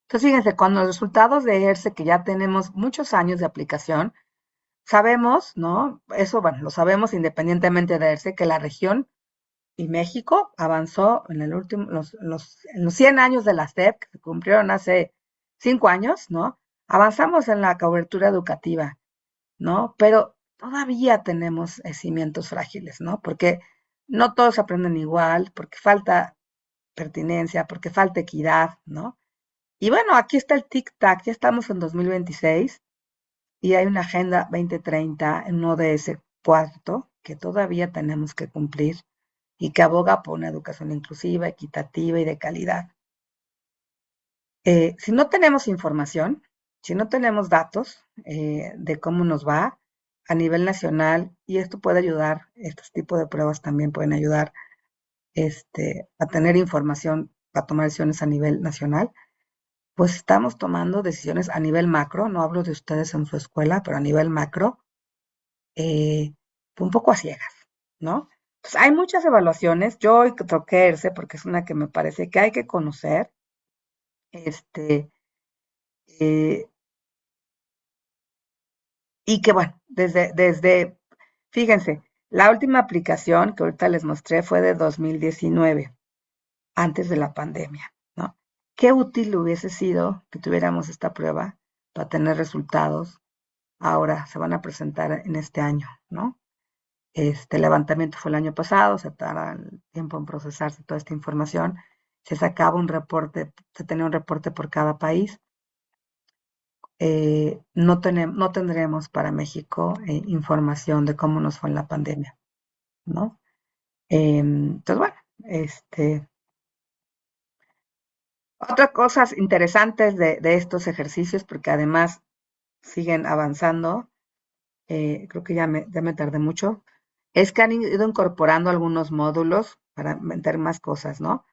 B: Entonces, fíjense, con los resultados de ERCE, que ya tenemos muchos años de aplicación, sabemos, ¿no? Eso, bueno, lo sabemos independientemente de ERCE, que la región y México avanzó en en los 100 años de la SEP, que se cumplieron hace 5 años, ¿no? Avanzamos en la cobertura educativa, ¿no? Pero todavía tenemos cimientos frágiles, ¿no? Porque no todos aprenden igual, porque falta pertinencia, porque falta equidad, ¿no? Y bueno, aquí está el tic-tac, ya estamos en 2026 y hay una agenda 2030 en un ODS cuarto que todavía tenemos que cumplir y que aboga por una educación inclusiva, equitativa y de calidad. Si no tenemos información, si no tenemos datos de cómo nos va a nivel nacional, y esto puede ayudar, estos tipos de pruebas también pueden ayudar a tener información para tomar decisiones a nivel nacional, pues estamos tomando decisiones a nivel macro, no hablo de ustedes en su escuela, pero a nivel macro, eh, un poco a ciegas, ¿no? Pues hay muchas evaluaciones, yo hoy toqué ERCE porque es una que me parece que hay que conocer, este, eh, y que bueno, fíjense, la última aplicación que ahorita les mostré fue de 2019, antes de la pandemia, ¿no? Qué útil hubiese sido que tuviéramos esta prueba para tener resultados. Ahora se van a presentar en este año, ¿no? Este levantamiento fue el año pasado, se tarda el tiempo en procesarse toda esta información. Se sacaba un reporte, se tenía un reporte por cada país. No tendremos para México información de cómo nos fue en la pandemia, ¿no? Entonces, bueno, otras cosas interesantes de estos ejercicios, porque además siguen avanzando, creo que ya me tardé mucho, es que han ido incorporando algunos módulos para meter más cosas, ¿no?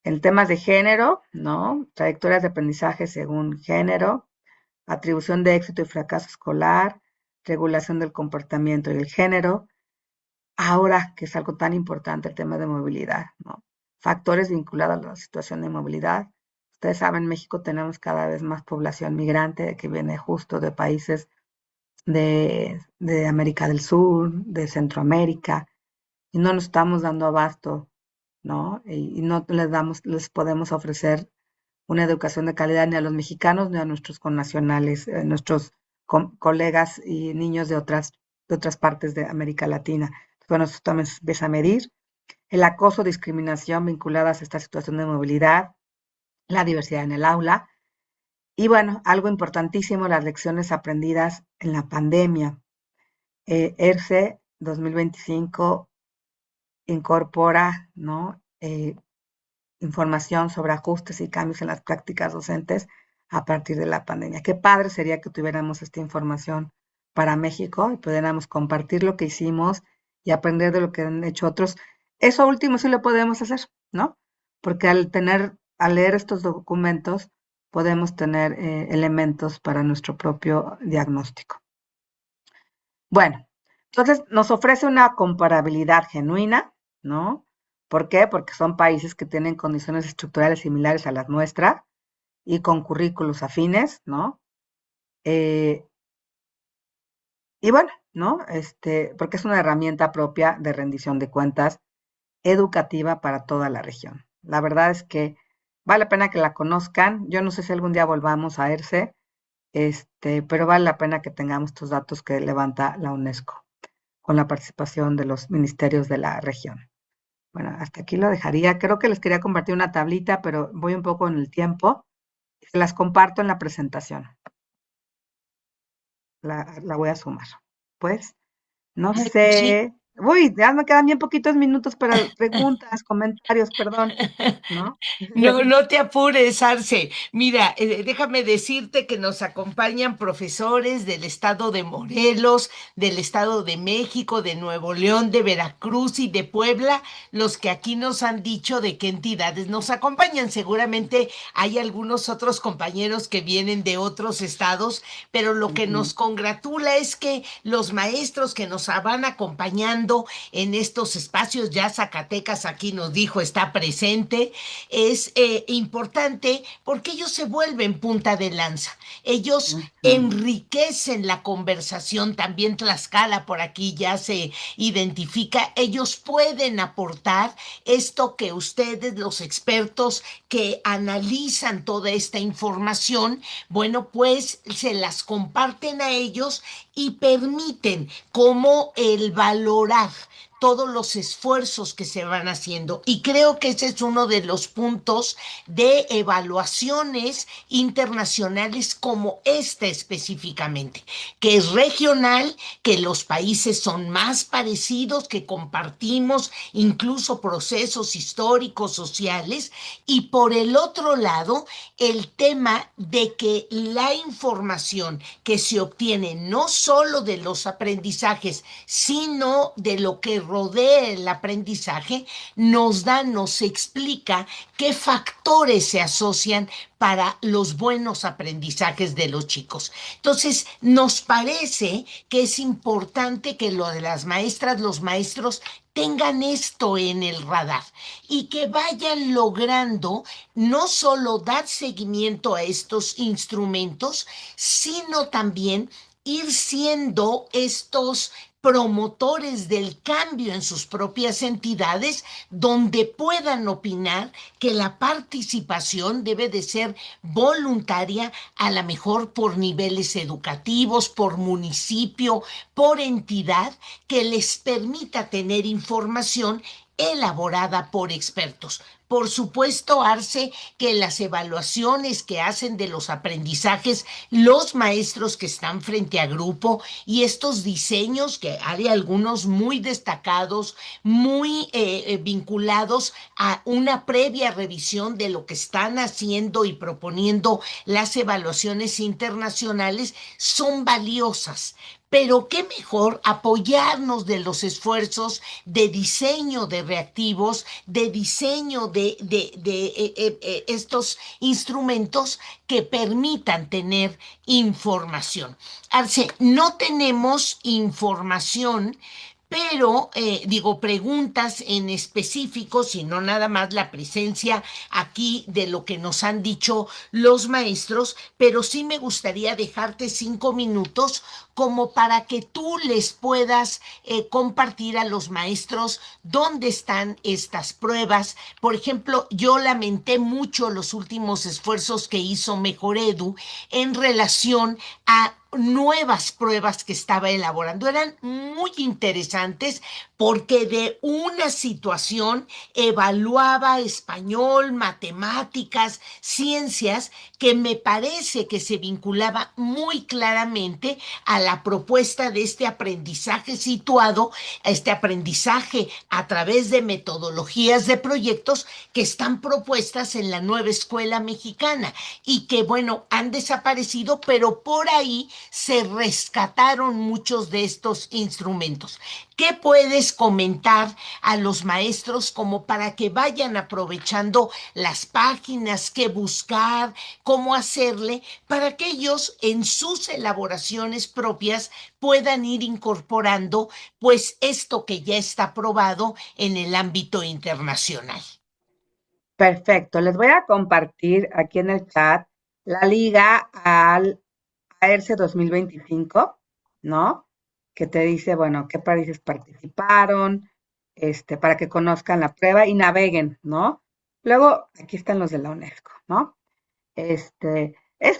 B: En temas de género, ¿no? Trayectorias de aprendizaje según género, atribución de éxito y fracaso escolar, regulación del comportamiento y el género. Ahora, que es algo tan importante, el tema de movilidad, ¿no? Factores vinculados a la situación de movilidad. Ustedes saben, en México tenemos cada vez más población migrante que viene justo de países de América del Sur, de Centroamérica, y no nos estamos dando abasto, ¿no? Y no les podemos ofrecer una educación de calidad ni a los mexicanos ni a nuestros connacionales, nuestros colegas y niños de otras partes de América Latina. Bueno, eso también se empieza a medir. El acoso, discriminación vinculadas a esta situación de movilidad, la diversidad en el aula. Y bueno, algo importantísimo, las lecciones aprendidas en la pandemia. ERCE 2025 incorpora, ¿no? Información sobre ajustes y cambios en las prácticas docentes a partir de la pandemia. Qué padre sería que tuviéramos esta información para México y pudiéramos compartir lo que hicimos y aprender de lo que han hecho otros. Eso último sí lo podemos hacer, ¿no? Porque al leer estos documentos, podemos tener elementos para nuestro propio diagnóstico. Bueno, entonces nos ofrece una comparabilidad genuina, ¿no? ¿Por qué? Porque son países que tienen condiciones estructurales similares a las nuestras y con currículos afines, ¿no? Eh, y bueno, ¿no? Porque es una herramienta propia de rendición de cuentas educativa para toda la región. La verdad es que vale la pena que la conozcan. Yo no sé si algún día volvamos a ERCE, pero vale la pena que tengamos estos datos que levanta la UNESCO con la participación de los ministerios de la región. Bueno, hasta aquí lo dejaría. Creo que les quería compartir una tablita, pero voy un poco en el tiempo. Se las comparto en la presentación. La voy a sumar. Pues, no
A: Sí.
B: sé. Uy, ya me quedan bien poquitos minutos para preguntas, comentarios, perdón, ¿no?
A: No, no te apures, Arce. Mira, déjame decirte que nos acompañan profesores del estado de Morelos, del estado de México, de Nuevo León, de Veracruz y de Puebla, los que aquí nos han dicho de qué entidades nos acompañan. Seguramente hay algunos otros compañeros que vienen de otros estados, pero lo que nos congratula es que los maestros que nos van acompañando apoyando en estos espacios. Ya Zacatecas aquí nos dijo, está presente. Es importante porque ellos se vuelven punta de lanza. Ellos
B: Ujú.
A: enriquecen la conversación. También Tlaxcala por aquí ya se identifica. Ellos pueden aportar esto que ustedes, los expertos que analizan toda esta información, bueno, pues se las comparten a ellos y permiten como el valorar todos los esfuerzos que se van haciendo. Y creo que ese es uno de los puntos de evaluaciones internacionales como esta específicamente, que es regional, que los países son más parecidos, que compartimos incluso procesos históricos, sociales, y por el otro lado, el tema de que la información que se obtiene no solo de los aprendizajes, sino de lo que rodea el aprendizaje, nos explica qué factores se asocian para los buenos aprendizajes de los chicos. Entonces, nos parece que es importante que lo de las maestras, los maestros tengan esto en el radar y que vayan logrando no solo dar seguimiento a estos instrumentos, sino también ir siendo estos promotores del cambio en sus propias entidades, donde puedan opinar que la participación debe de ser voluntaria, a lo mejor por niveles educativos, por municipio, por entidad, que les permita tener información elaborada por expertos. Por supuesto, Arce, que las evaluaciones que hacen de los aprendizajes los maestros que están frente a grupo y estos diseños, que hay algunos muy destacados, muy vinculados a una previa revisión de lo que están haciendo y proponiendo las evaluaciones internacionales, son valiosas. Pero qué mejor apoyarnos de los esfuerzos de diseño de reactivos, de diseño de estos instrumentos que permitan tener información. Arce, no tenemos información, pero digo, preguntas en específico, sino nada más la presencia aquí de lo que nos han dicho los maestros, pero sí me gustaría dejarte 5 minutos como para que tú les puedas compartir a los maestros dónde están estas pruebas. Por ejemplo, yo lamenté mucho los últimos esfuerzos que hizo Mejoredu en relación a nuevas pruebas que estaba elaborando. Eran muy interesantes porque de una situación evaluaba español, matemáticas, ciencias, que me parece que se vinculaba muy claramente a la propuesta de este aprendizaje situado, a este aprendizaje a través de metodologías de proyectos que están propuestas en la nueva escuela mexicana y que, bueno, han desaparecido, pero por ahí se rescataron muchos de estos instrumentos. ¿Qué puedes comentar a los maestros como para que vayan aprovechando las páginas, qué buscar, cómo hacerle, para que ellos en sus elaboraciones propias puedan ir incorporando pues esto que ya está aprobado en el ámbito internacional?
B: Perfecto. Les voy a compartir aquí en el chat la liga al AERCE 2025, ¿no? Que te dice, bueno, qué países participaron, para que conozcan la prueba y naveguen, ¿no? Luego, aquí están los de la UNESCO, ¿no? Es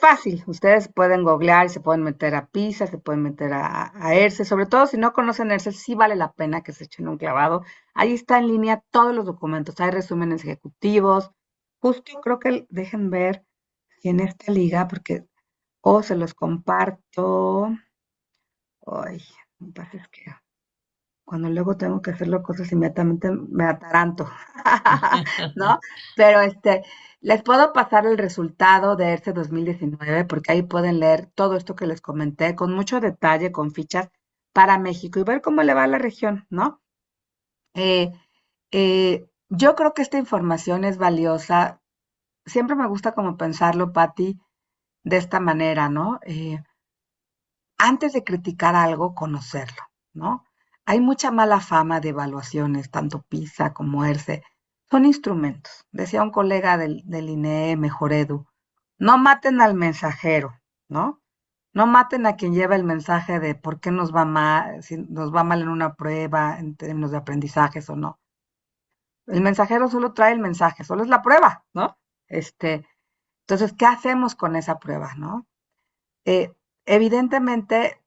B: fácil, ustedes pueden googlear, se pueden meter a PISA, se pueden meter a ERCE, sobre todo si no conocen ERCE, sí vale la pena que se echen un clavado. Ahí está en línea todos los documentos, hay resúmenes ejecutivos, justo creo que dejen ver si en esta liga, porque, se los comparto, ay, me pasa es que cuando luego tengo que hacerlo cosas inmediatamente me ataranto, ¿no? Pero les puedo pasar el resultado de ERCE 2019 porque ahí pueden leer todo esto que les comenté con mucho detalle, con fichas para México y ver cómo le va a la región, ¿no? Eh, yo creo que esta información es valiosa. Siempre me gusta como pensarlo, Patti, de esta manera, ¿no? Antes de criticar algo, conocerlo, ¿no? hay mucha mala fama de evaluaciones, tanto PISA como ERCE. Son instrumentos. Decía un colega del INEE, Mejor Edu, no maten al mensajero, ¿no? No maten a quien lleva el mensaje de por qué nos va mal, si nos va mal en una prueba, en términos de aprendizajes o no. El mensajero solo trae el mensaje, solo es la prueba, ¿no? Entonces, ¿qué hacemos con esa prueba, no? Evidentemente,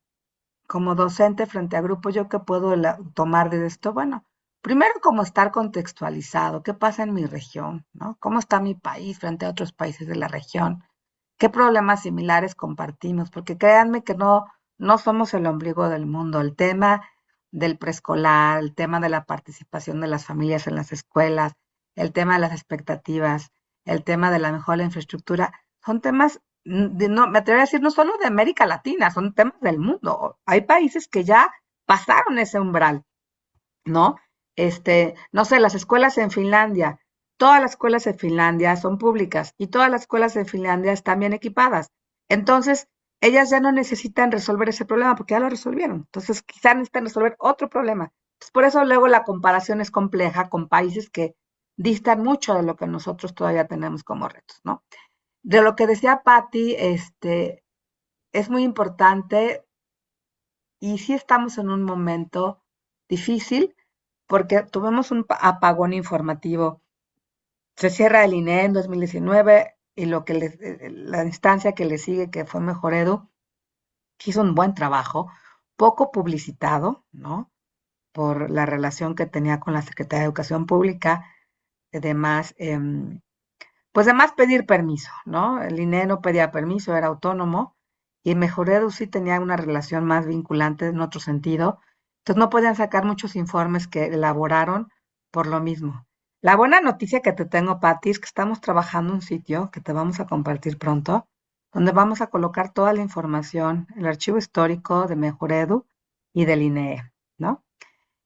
B: como docente frente a grupos, ¿yo qué puedo tomar de esto? Bueno, primero como estar contextualizado, ¿qué pasa en mi región, no? ¿Cómo está mi país frente a otros países de la región? ¿Qué problemas similares compartimos? Porque créanme que no somos el ombligo del mundo. El tema del preescolar, el tema de la participación de las familias en las escuelas, el tema de las expectativas, el tema de la mejora de la infraestructura, son temas, no, me atrevería a decir, no solo de América Latina, son temas del mundo. Hay países que ya pasaron ese umbral, ¿no? No sé, las escuelas en Finlandia, todas las escuelas en Finlandia son públicas y todas las escuelas en Finlandia están bien equipadas. Entonces, ellas ya no necesitan resolver ese problema porque ya lo resolvieron. Entonces, quizás necesitan resolver otro problema. Entonces, por eso luego la comparación es compleja con países que distan mucho de lo que nosotros todavía tenemos como retos, ¿no? De lo que decía Patti, es muy importante y sí estamos en un momento difícil porque tuvimos un apagón informativo. Se cierra el INEE en 2019 y la instancia que le sigue, que fue Mejor Edu, hizo un buen trabajo, poco publicitado, ¿no? Por la relación que tenía con la Secretaría de Educación Pública, además, pues además pedir permiso, ¿no? El INEE no pedía permiso, era autónomo, y Mejor Edu sí tenía una relación más vinculante en otro sentido, entonces no podían sacar muchos informes que elaboraron por lo mismo. La buena noticia que te tengo, Pati, es que estamos trabajando en un sitio que te vamos a compartir pronto, donde vamos a colocar toda la información, el archivo histórico de Mejor Edu y del INEE, ¿no?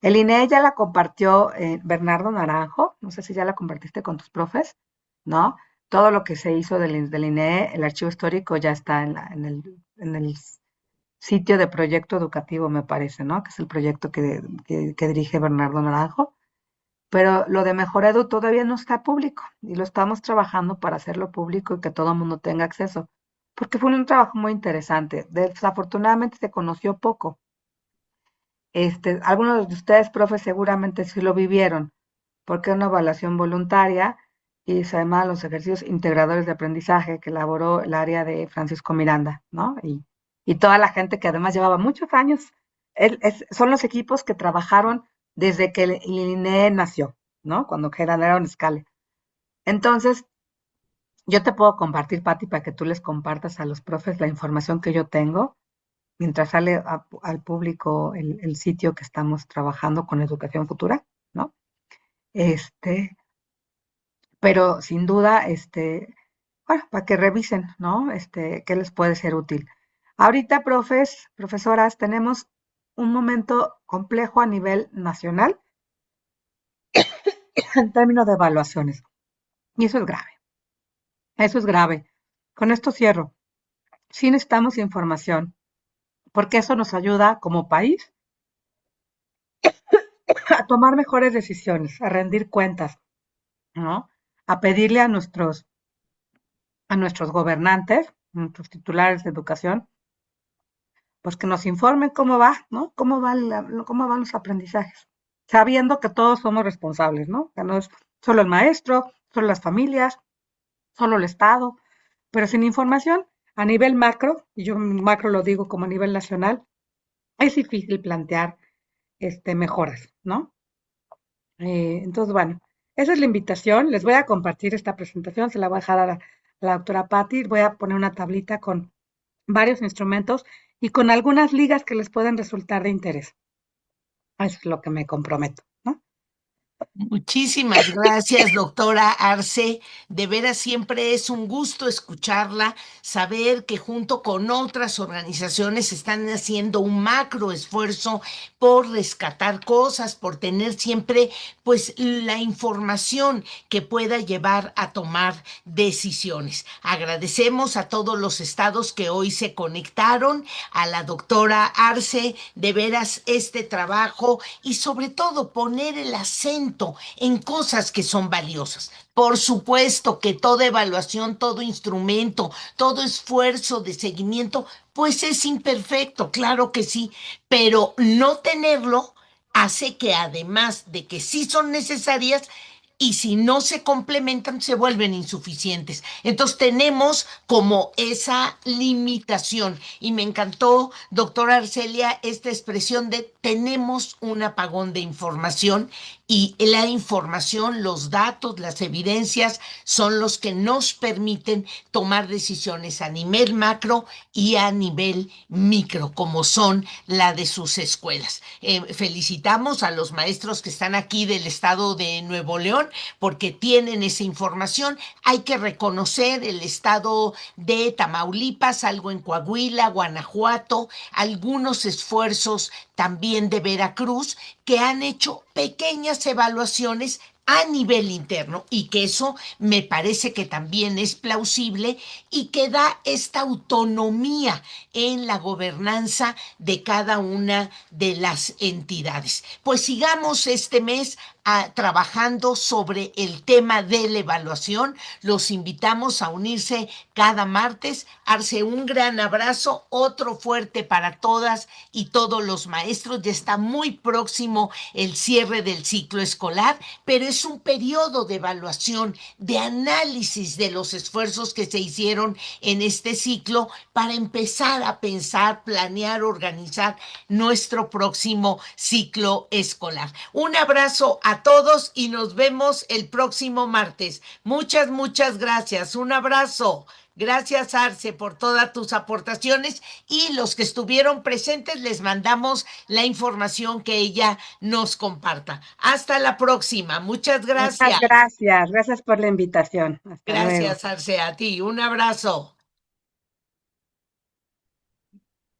B: El INEE ya la compartió Bernardo Naranjo, no sé si ya la compartiste con tus profes, ¿no? Todo lo que se hizo del INEE, el archivo histórico ya está en el sitio de proyecto educativo, me parece, ¿no? Que es el proyecto que dirige Bernardo Naranjo. Pero lo de Mejor Edu todavía no está público y lo estamos trabajando para hacerlo público y que todo el mundo tenga acceso, porque fue un trabajo muy interesante. Desafortunadamente se conoció poco. Algunos de ustedes, profes, seguramente sí lo vivieron, porque es una evaluación voluntaria y se llama los ejercicios integradores de aprendizaje que elaboró el área de Francisco Miranda, ¿no? Y toda la gente que además llevaba muchos años, son los equipos que trabajaron desde que el INEE nació, ¿no? Cuando generaron Scale. Entonces, yo te puedo compartir, Pati, para que tú les compartas a los profes la información que yo tengo mientras sale al público el sitio que estamos trabajando con Educación Futura, ¿no? Este, pero sin duda, bueno, para que revisen, ¿no? Qué les puede ser útil. Ahorita, profesoras, tenemos un momento complejo a nivel nacional en términos de evaluaciones. Y eso es grave. Eso es grave. Con esto cierro. Sí necesitamos información, porque eso nos ayuda como país a tomar mejores decisiones, a rendir cuentas, ¿no? A pedirle a nuestros gobernantes, nuestros titulares de educación, pues que nos informen cómo va, ¿no? Cómo van los aprendizajes, sabiendo que todos somos responsables, ¿no? Que no es solo el maestro, solo las familias, solo el Estado, pero sin información a nivel macro, y yo macro lo digo como a nivel nacional, es difícil plantear mejoras, ¿no? Entonces, bueno, esa es la invitación. Les voy a compartir esta presentación, se la voy a dejar a la doctora Patti. Voy a poner una tablita con varios instrumentos y con algunas ligas que les pueden resultar de interés. Eso es lo que me comprometo, ¿no?
A: Muchísimas gracias, doctora Arce. De veras, siempre es un gusto escucharla, saber que junto con otras organizaciones están haciendo un macro esfuerzo por rescatar cosas, por tener siempre, pues, la información que pueda llevar a tomar decisiones. Agradecemos a todos los estados que hoy se conectaron, a la doctora Arce, de veras este trabajo y sobre todo poner el acento en cosas que son valiosas. Por supuesto que toda evaluación, todo instrumento, todo esfuerzo de seguimiento, pues es imperfecto, claro que sí, pero no tenerlo hace que además de que sí son necesarias, y si no se complementan, se vuelven insuficientes. Entonces tenemos como esa limitación. Y me encantó, doctora Arcelia, esta expresión de tenemos un apagón de información y la información, los datos, las evidencias son los que nos permiten tomar decisiones a nivel macro y a nivel micro, como son la de sus escuelas. Felicitamos a los maestros que están aquí del estado de Nuevo León porque tienen esa información. Hay que reconocer el estado de Tamaulipas, algo en Coahuila, Guanajuato, algunos esfuerzos también de Veracruz que han hecho pequeñas evaluaciones a nivel interno y que eso me parece que también es plausible y que da esta autonomía en la gobernanza de cada una de las entidades. Pues sigamos este mes trabajando sobre el tema de la evaluación. Los invitamos a unirse cada martes. Arce, un gran abrazo, otro fuerte para todas y todos los maestros. Ya está muy próximo el cierre del ciclo escolar, pero es un periodo de evaluación, de análisis de los esfuerzos que se hicieron en este ciclo para empezar a pensar, planear, organizar nuestro próximo ciclo escolar. Un abrazo a todos y nos vemos el próximo martes. Muchas, muchas gracias. Un abrazo. Gracias, Arce, por todas tus aportaciones y los que estuvieron presentes les mandamos la información que ella nos comparta. Hasta la próxima. Muchas
B: Muchas
A: gracias.
B: gracias. Gracias por la invitación. Hasta luego.
A: Gracias, Arce, a ti. Un abrazo.